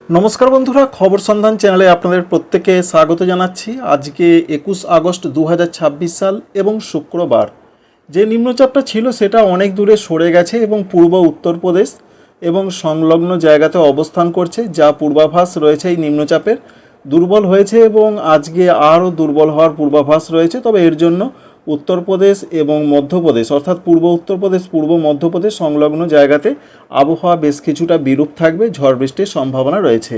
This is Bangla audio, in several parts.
নমস্কার বন্ধুরা, খবর সন্ধান চ্যানেলে আপনাদের প্রত্যেককে স্বাগত জানাচ্ছি। আজকে 21 আগস্ট 2026 সাল এবং শুক্রবার। যে নিম্নচাপটা ছিল সেটা অনেক দূরে সরে গেছে এবং পূর্ব উত্তরপ্রদেশ এবং সংলগ্ন জায়গাতে অবস্থান করছে, যা পূর্বাভাস রয়েছে এই নিম্নচাপের দুর্বল হয়েছে এবং আজকে আরও দুর্বল হওয়ার পূর্বাভাস রয়েছে। তবে এর জন্য উত্তরপ্রদেশ এবং মধ্যপ্রদেশ অর্থাৎ পূর্ব উত্তরপ্রদেশ পূর্ব মধ্যপ্রদেশ সংলগ্ন জায়গাতে আবহাওয়া বেশ কিছুটা বিরূপ থাকবে, ঝড় বৃষ্টির সম্ভাবনা রয়েছে।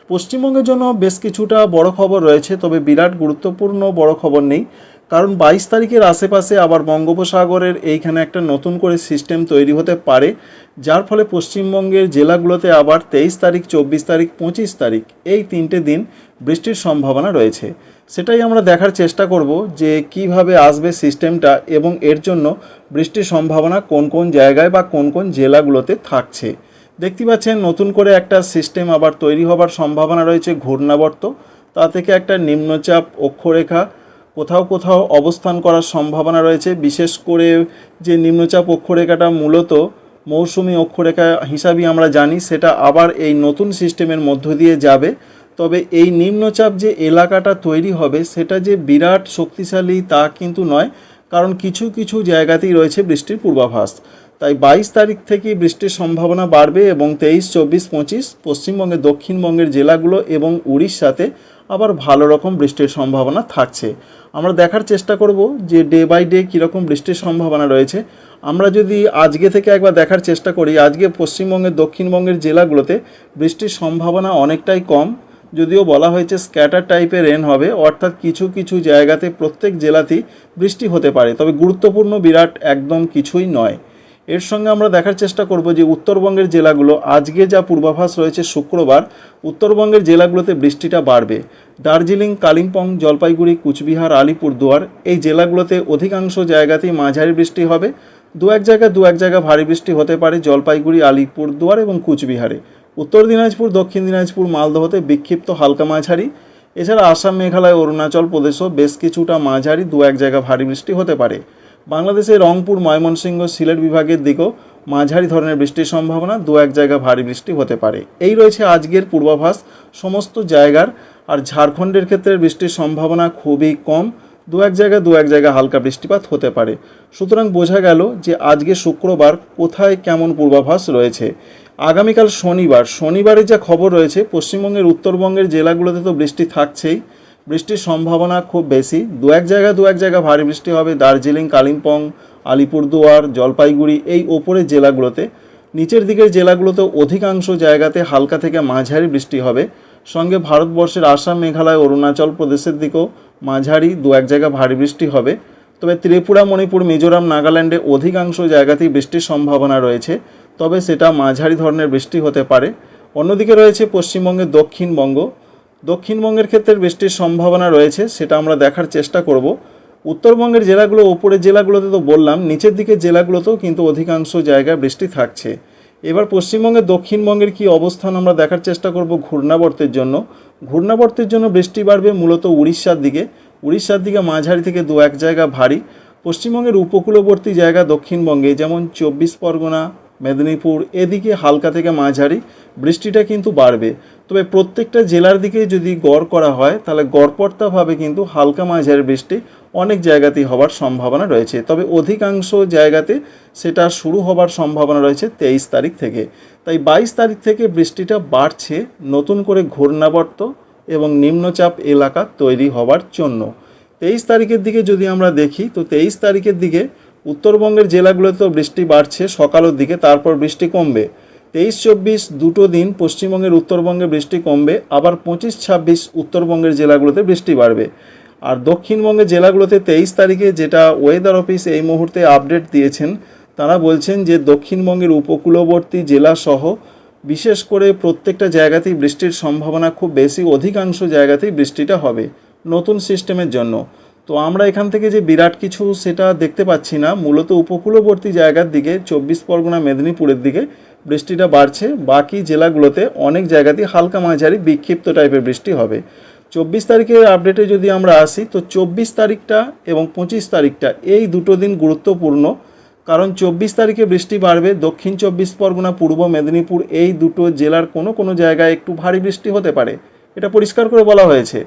পশ্চিমবঙ্গের জন্য বেশ কিছুটা বড় খবর রয়েছে, তবে বিরাট গুরুত্বপূর্ণ বড় খবর নেই, কারণ 22 তারিখের আশেপাশে আবার বঙ্গোপসাগরের এইখানে একটা নতুন করে সিস্টেম তৈরি হতে পারে, যার ফলে পশ্চিমবঙ্গের জেলাগুলোতে আবার 23 তারিখ 24 তারিখ 25 তারিখ এই 3টে দিন বৃষ্টির সম্ভাবনা রয়েছে। সেটাই আমরা দেখার চেষ্টা করব যে কিভাবে আসবে সিস্টেমটা এবং এর জন্য বৃষ্টির সম্ভাবনা কোন কোন জায়গায় বা কোন কোন জেলাগুলোতে থাকছে। দেখতে পাচ্ছেন নতুন করে একটা সিস্টেম আবার তৈরি হবার সম্ভাবনা রয়েছে, ঘূর্ণাবর্ত। তা থেকে একটা নিম্নচাপ অক্ষরেখা কোথাও কোথাও অবস্থান করার সম্ভাবনা রয়েছে। বিশেষ করে যে নিম্নচাপ অক্ষরেখাটা মূলত মৌসুমি অক্ষরেখা হিসাবে আমরা জানি, সেটা আবার এই নতুন সিস্টেমের মধ্য দিয়ে যাবে। তবে এই নিম্নচাপ যে এলাকাটা তৈরি হবে সেটা যে বিরাট শক্তিশালী তা কিন্তু নয়, কারণ কিছু কিছু জায়গাতেই রয়েছে বৃষ্টির পূর্বাভাস। তাই 22 তারিখ থেকে বৃষ্টির সম্ভাবনা বাড়বে এবং 23, 24, 25 পশ্চিমবঙ্গের দক্ষিণবঙ্গের জেলাগুলো এবং উড়িষ্যাতে আবার ভালো রকম বৃষ্টির সম্ভাবনা থাকছে। আমরা দেখার চেষ্টা করব যে ডে বাই ডে কীরকম বৃষ্টির সম্ভাবনা রয়েছে। আমরা যদি আজকে থেকে একবার দেখার চেষ্টা করি, আজকে পশ্চিমবঙ্গের দক্ষিণবঙ্গের জেলাগুলোতে বৃষ্টির সম্ভাবনা অনেকটাই কম, যদিও বলা হয়েছে স্ক্যাটার টাইপের রেন হবে, অর্থাৎ কিছু কিছু জায়গাতে প্রত্যেক জেলাতেই বৃষ্টি হতে পারে, তবে গুরুত্বপূর্ণ বিরাট একদম কিছুই নয়। এর সঙ্গে আমরা দেখার চেষ্টা করব যে উত্তরবঙ্গের জেলাগুলো আজকে যা পূর্বাভাস রয়েছে শুক্রবার, উত্তরবঙ্গের জেলাগুলোতে বৃষ্টিটা বাড়বে। দার্জিলিং, কালিম্পং, জলপাইগুড়ি, কুচবিহার, আলিপুরদুয়ার এই জেলাগুলোতে অধিকাংশ জায়গাতেই মাঝারি বৃষ্টি হবে। দু এক জায়গা ভারী বৃষ্টি হতে পারে জলপাইগুড়ি, আলিপুরদুয়ার এবং কুচবিহারে। উত্তর দিনাজপুর, দক্ষিণ দিনাজপুর, মালদহতে বিক্ষিপ্ত হালকা মাঝারি। এছাড়া আসাম, মেঘালয়, অরুণাচল প্রদেশও বেশ কিছুটা মাঝারি, দু এক জায়গা ভারী বৃষ্টি হতে পারে। বাংলাদেশের রংপুর, ময়মনসিংহ, সিলেট বিভাগের দিকেও মাঝারি ধরনের বৃষ্টির সম্ভাবনা, দু এক জায়গা ভারী বৃষ্টি হতে পারে। এই রয়েছে আজকের পূর্বাভাস সমস্ত জায়গার। আর ঝাড়খণ্ডের ক্ষেত্রে বৃষ্টির সম্ভাবনা খুবই কম, দু এক জায়গা হালকা বৃষ্টিপাত হতে পারে। সুতরাং বোঝা গেল যে আজকে শুক্রবার কোথায় কেমন পূর্বাভাস রয়েছে। আগামীকাল শনিবারে যা খবর রয়েছে, পশ্চিমবঙ্গের উত্তরবঙ্গের জেলাগুলোতে তো বৃষ্টি থাকছেই, বৃষ্টির সম্ভাবনা খুব বেশি। দু এক জায়গা ভারী বৃষ্টি হবে দার্জিলিং, কালিম্পং, আলিপুরদুয়ার, জলপাইগুড়ি এই ওপরের জেলাগুলোতে। নিচের দিকের জেলাগুলোতে অধিকাংশ জায়গাতে হালকা থেকে মাঝারি বৃষ্টি হবে। সঙ্গে ভারতবর্ষের আসাম, মেঘালয়, অরুণাচল প্রদেশের দিকেও মাঝারি, দু এক জায়গা ভারী বৃষ্টি হবে। তবে ত্রিপুরা, মণিপুর, মিজোরাম, নাগাল্যান্ডে অধিকাংশ জায়গাতেই বৃষ্টির সম্ভাবনা রয়েছে, তবে সেটা মাঝারি ধরনের বৃষ্টি হতে পারে। অন্যদিকে রয়েছে পশ্চিমবঙ্গের দক্ষিণবঙ্গের ক্ষেত্রে বৃষ্টির সম্ভাবনা রয়েছে, সেটা আমরা দেখার চেষ্টা করব। উত্তরবঙ্গের জেলাগুলো, ওপরের জেলাগুলোতে তো বললাম, নিচের দিকের জেলাগুলোতেও কিন্তু অধিকাংশ জায়গায় বৃষ্টি থাকছে। এবার পশ্চিমবঙ্গের দক্ষিণবঙ্গের কি অবস্থান আমরা দেখার চেষ্টা করব ঘূর্ণাবর্তের জন্য বৃষ্টি বাড়বে মূলত উড়িষ্যার দিকে মাঝারি থেকে দু এক জায়গা ভারী। পশ্চিমবঙ্গের উপকূলবর্তী জায়গা দক্ষিণবঙ্গে যেমন 24 পরগনা, মেদিনীপুর এদিকে হালকা থেকে মাঝারি বৃষ্টিটা কিন্তু বাড়বে। তবে প্রত্যেকটা জেলার দিকে যদি গড় করা হয় তাহলে গড়পড়তাভাবে কিন্তু হালকা মাঝারি বৃষ্টি অনেক জায়গাতেই হওয়ার সম্ভাবনা রয়েছে। তবে অধিকাংশ জায়গাতে সেটা শুরু হবার সম্ভাবনা রয়েছে 23 তারিখ থেকে। তাই 22 তারিখ থেকে বৃষ্টিটা বাড়ছে নতুন করে ঘূর্ণাবর্ত এবং নিম্নচাপ এলাকা তৈরি হওয়ার জন্য। 23 তারিখের দিকে যদি আমরা দেখি, তো 23 তারিখের দিকে উত্তরবঙ্গের জেলাগুলোতেও বৃষ্টি বাড়ছে সকালের দিকে, তারপর বৃষ্টি কমবে। 23, 24 দুটো দিন পশ্চিমবঙ্গের উত্তরবঙ্গে বৃষ্টি কমবে, আবার 25, 26 উত্তরবঙ্গের জেলাগুলোতে বৃষ্টি বাড়বে। আর দক্ষিণবঙ্গের জেলাগুলোতে 23 তারিখে যেটা ওয়েদার অফিস এই মুহূর্তে আপডেট দিয়েছেন, তারা বলছেন যে দক্ষিণবঙ্গের উপকূলবর্তী জেলাসহ বিশেষ করে প্রত্যেকটা জায়গাতেই বৃষ্টির সম্ভাবনা খুব বেশি, অধিকাংশ জায়গাতেই বৃষ্টিটা হবে নতুন সিস্টেমের জন্য। তো আমরা এখান থেকে যে বিরাট কিছু সেটা দেখতে পাচ্ছি না, মূলত উপকূলবর্তী জায়গার দিকে 24 পরগনা, মেদিনীপুরের দিকে বৃষ্টিটা বাড়ছে। বাকি জেলাগুলোতে অনেক জায়গাতেই হালকা মাঝারি বিক্ষিপ্ত টাইপের বৃষ্টি হবে। 24 তারিখের আপডেটে যদি আমরা আসি, তো 24 তারিখটা এবং 25 তারিখটা এই দুটো দিন গুরুত্বপূর্ণ, কারণ 24 তারিখে বৃষ্টি বাড়বে। দক্ষিণ 24 পরগনা, পূর্ব মেদিনীপুর এই দুটো জেলার কোনো কোনো জায়গায় একটু ভারী বৃষ্টি হতে পারে, এটা পরিষ্কার করে বলা হয়েছে।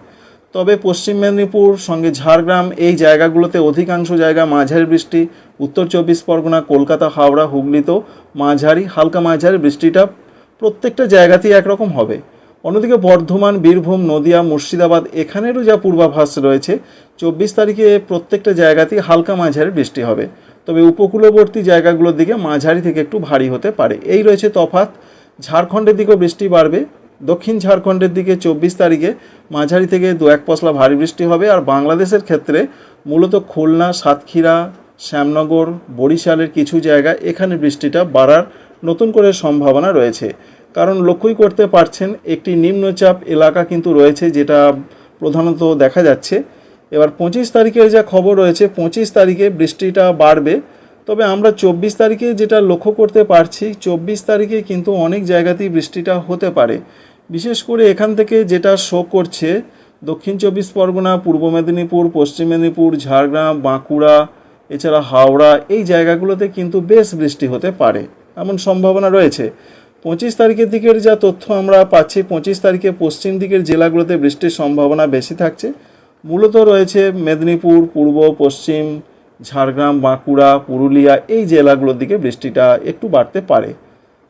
তবে পশ্চিম মেদিনীপুর সঙ্গে ঝাড়গ্রাম এই জায়গাগুলোতে অধিকাংশ জায়গা মাঝারি বৃষ্টি। উত্তর 24 পরগনা, কলকাতা, হাওড়া, হুগলিতেও মাঝারি, হালকা মাঝারি বৃষ্টিটা প্রত্যেকটা জায়গাতেই একরকম হবে। অন্যদিকে বর্ধমান, বীরভূম, নদিয়া, মুর্শিদাবাদ এখানেরও যা পূর্বাভাস রয়েছে 24 তারিখে প্রত্যেকটা জায়গাতেই হালকা মাঝারি বৃষ্টি হবে। তবে উপকূলবর্তী জায়গাগুলোর দিকে মাঝারি থেকে একটু ভারী হতে পারে, এই রয়েছে তফাৎ। ঝাড়খণ্ডের দিকেও বৃষ্টি বাড়বে। দক্ষিণ ঝাড়খণ্ডের দিকে 24 তারিখে মাঝারি থেকে 2-1 পশলা ভারী বৃষ্টি হবে। আর বাংলাদেশের ক্ষেত্রে মূলত খুলনা, সাতক্ষীরা, শ্যামনগর, বরিশালের কিছু জায়গা এখানে বৃষ্টিটা বাড়ার নতুন করে সম্ভাবনা রয়েছে। কারণ লক্ষ্যই করতে পারছেন একটি নিম্নচাপ এলাকা কিন্তু রয়েছে, যেটা প্রধানত দেখা যাচ্ছে। এবার 25 তারিখের যা খবর রয়েছে, 25 তারিখে বৃষ্টিটা বাড়বে। তবে আমরা 24 তারিখে যেটা লক্ষ্য করতে পারছি, 24 তারিখে কিন্তু অনেক জায়গাতেই বৃষ্টিটা হতে পারে। বিশেষ করে এখান থেকে যেটা শো করছে, দক্ষিণ 24 পরগনা, পূর্ব মেদিনীপুর, পশ্চিম মেদিনীপুর, ঝাড়গ্রাম, বাঁকুড়া, এছাড়া হাওড়া এই জায়গাগুলোতে কিন্তু বেশ বৃষ্টি হতে পারে, এমন সম্ভাবনা রয়েছে। 25 তারিখের দিকের যা তথ্য আমরা পাচ্ছি, 25 তারিখে পশ্চিম দিকের জেলাগুলোতে বৃষ্টির সম্ভাবনা বেশি থাকছে। মূলত রয়েছে মেদিনীপুর, পূর্ব, পশ্চিম, ঝাড়গ্রাম, বাঁকুড়া, পুরুলিয়া এই জেলাগুলোর দিকে বৃষ্টিটা একটু বাড়তে পারে।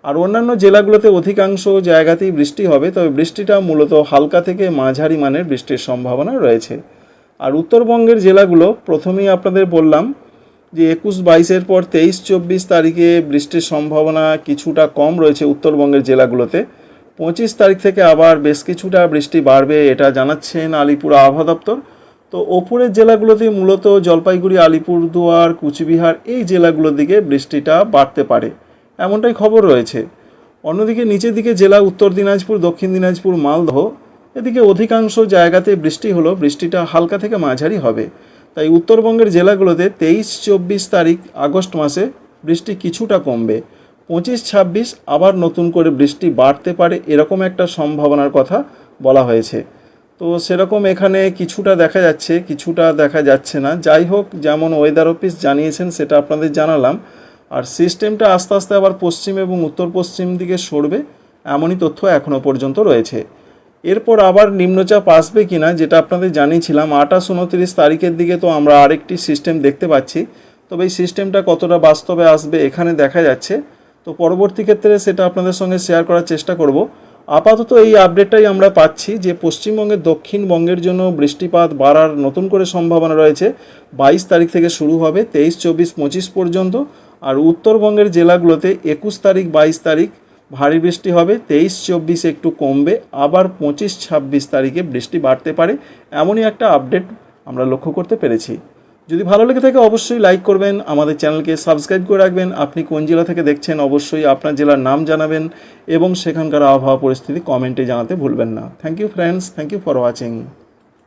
আর অন্যান্য জেলাগুলোতে অধিকাংশ জায়গাতেই বৃষ্টি হবে, তবে বৃষ্টিটা মূলত হালকা থেকে মাঝারি মানের বৃষ্টির সম্ভাবনা রয়েছে। আর উত্তরবঙ্গের জেলাগুলো প্রথমেই আপনাদের বললাম যে 21-22-এর পর 23-24 তারিখে বৃষ্টির সম্ভাবনা কিছুটা কম রয়েছে উত্তরবঙ্গের জেলাগুলোতে। 25 তারিখ থেকে আবার বেশ কিছুটা বৃষ্টি বাড়বে, এটা জানাচ্ছেন আলিপুর আবহাওয়া দপ্তর। তো ওপরের জেলাগুলোতে মূলত জলপাইগুড়ি, আলিপুরদুয়ার, কুচবিহার এই জেলাগুলোর দিকে বৃষ্টিটা বাড়তে পারে, এমনটাই খবর রয়েছে। অন্যদিকে নিচের দিকে জেলা উত্তর দিনাজপুর, দক্ষিণ দিনাজপুর, মালদহ এদিকে অধিকাংশ জায়গাতে বৃষ্টি হলো, বৃষ্টিটা হালকা থেকে মাঝারি হবে। তাই উত্তরবঙ্গের জেলাগুলোতে 23-24 তারিখ আগস্ট মাসে বৃষ্টি কিছুটা কমবে। 25-26 আবার নতুন করে বৃষ্টি বাড়তে পারে, এরকম একটা সম্ভাবনার কথা বলা হয়েছে। তো সেরকম এখানে কিছুটা দেখা যাচ্ছে, কিছুটা দেখা যাচ্ছে না। যাই হোক, যেমন ওয়েদার অফিস জানিয়েছেন সেটা আপনাদের জানালাম। আর সিস্টেমটা আস্তে আস্তে আবার পশ্চিম এবং উত্তর পশ্চিম দিকে সরবে, এমনই তথ্য এখনও পর্যন্ত রয়েছে। এরপর আবার নিম্নচাপ আসবে কিনা যেটা আপনাদের জানিয়েছিলাম 28-29 তারিখের দিকে, তো আমরা আরেকটি সিস্টেম দেখতে পাচ্ছি। তবে এই সিস্টেমটা কতটা বাস্তবে আসবে এখানে দেখা যাচ্ছে। তো পরবর্তী ক্ষেত্রে সেটা আপনাদের সঙ্গে শেয়ার করার চেষ্টা করব। আপাতত এই আপডেটটাই আমরা পাচ্ছি যে পশ্চিমবঙ্গের দক্ষিণবঙ্গের জন্য বৃষ্টিপাত বাড়ার নতুন করে সম্ভাবনা রয়েছে। 22 তারিখ থেকে শুরু হবে, 23, 24, 25 পর্যন্ত। আর উত্তরবঙ্গের জেলাগুলোতে 21 তারিখ, 22 তারিখ ভারী বৃষ্টি হবে, 23, 24 একটু কমবে, আবার 25, 26 তারিখে বৃষ্টি বাড়তে পারে, এমনই একটা আপডেট আমরা লক্ষ্য করতে পেরেছি। যদি ভালো লেগে থাকে অবশ্যই লাইক করবেন, আমাদের চ্যানেলকে সাবস্ক্রাইব করে রাখবেন। আপনি কোন জেলা থেকে দেখছেন অবশ্যই আপনার জেলার নাম জানাবেন এবং সেখানকার আবহাওয়া পরিস্থিতি কমেন্টে জানাতে ভুলবেন না। Thank you friends, thank you for watching.